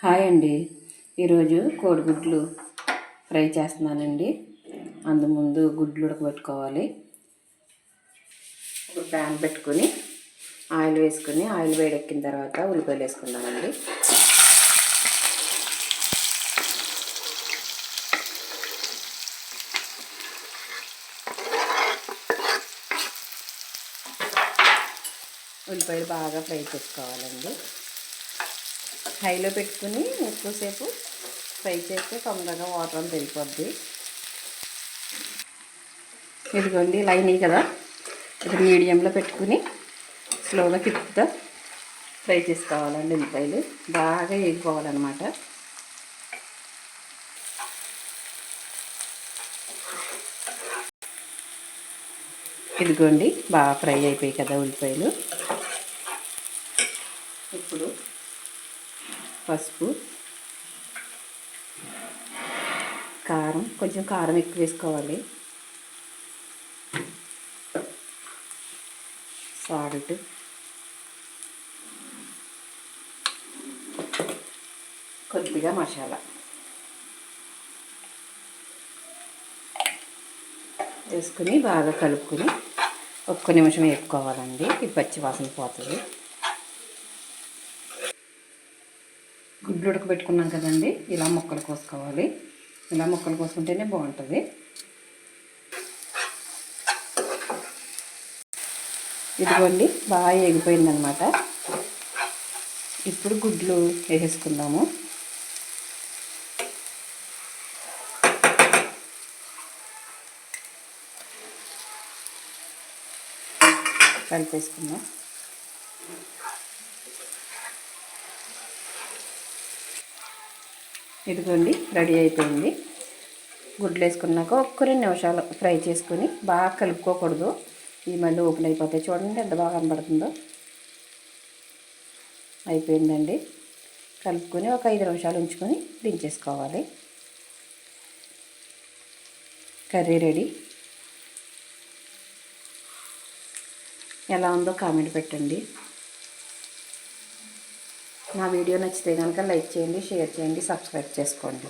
Hi అండి. ఈరోజు కోడిగుడ్లు ఫ్రై చేస్తున్నానండి. ముందు గుడ్లు ఉడకబెట్టుకోవాలి. ఒక ప్యాన్ పెట్టుకుని ఆయిల్ వేసుకుని ఆయిల్ వేడెక్కిన తర్వాత ఉల్లిపాయలు వేసుకుందామండి. ఉల్లిపాయలు బాగా ఫ్రై చేసుకోవాలండి. హైలో పెట్టుకుని ఎక్కువసేపు ఫ్రై చేస్తే తొందరగా వాటర్ అంతా వెళ్ళిపోద్ది. ఇదిగోండి ఇలా అయినాయి కదా, ఇది మీడియంలో పెట్టుకుని స్లోగా తిప్పుతా ఫ్రై చేసుకోవాలండి. ఉల్లిపాయలు బాగా వేగిపోవాలన్నమాట. ఇదిగోండి బాగా ఫ్రై అయిపోయాయి కదా ఉల్లిపాయలు. ఇప్పుడు పసుపు, కారం, కొంచెం కారం ఎక్కువ వేసుకోవాలి, సాల్ట్, కొద్దిగా మసాలా వేసుకుని బాగా కలుపుకొని ఒక్క నిమిషం వేపుకోవాలండి. ఈ పచ్చి వాసన పోతుంది. గుడ్లు ఉడకబెట్టుకున్నాం కదండి, ఇలా ముక్కలు కోసుకోవాలి. ఇలా ముక్కలు కోసుకుంటేనే బాగుంటుంది. ఇదిగోండి బాగా ఎగిపోయిందనమాట. ఇప్పుడు గుడ్లు వేసేసుకుందాము. కలిపేసుకుందాం. ఇదిగోండి రెడీ అయిపోయింది. గుడ్లు వేసుకున్నాక ఒక్క 2 నిమిషాలు ఫ్రై చేసుకొని బాగా కలుపుకోకూడదు. ఈ మళ్ళీ ఓపెన్ అయిపోతాయి. చూడండి ఎంత బాగా కనబడుతుందో. అయిపోయిందండి. కలుపుకొని ఒక 5 నిమిషాలు ఉంచుకొని దించేసుకోవాలి. Curry ready. ఎలా ఉందో కామెంట్ పెట్టండి. నా వీడియో నచ్చితే కనుక లైక్ చేయండి, షేర్ చేయండి, సబ్స్క్రైబ్ చేసుకోండి.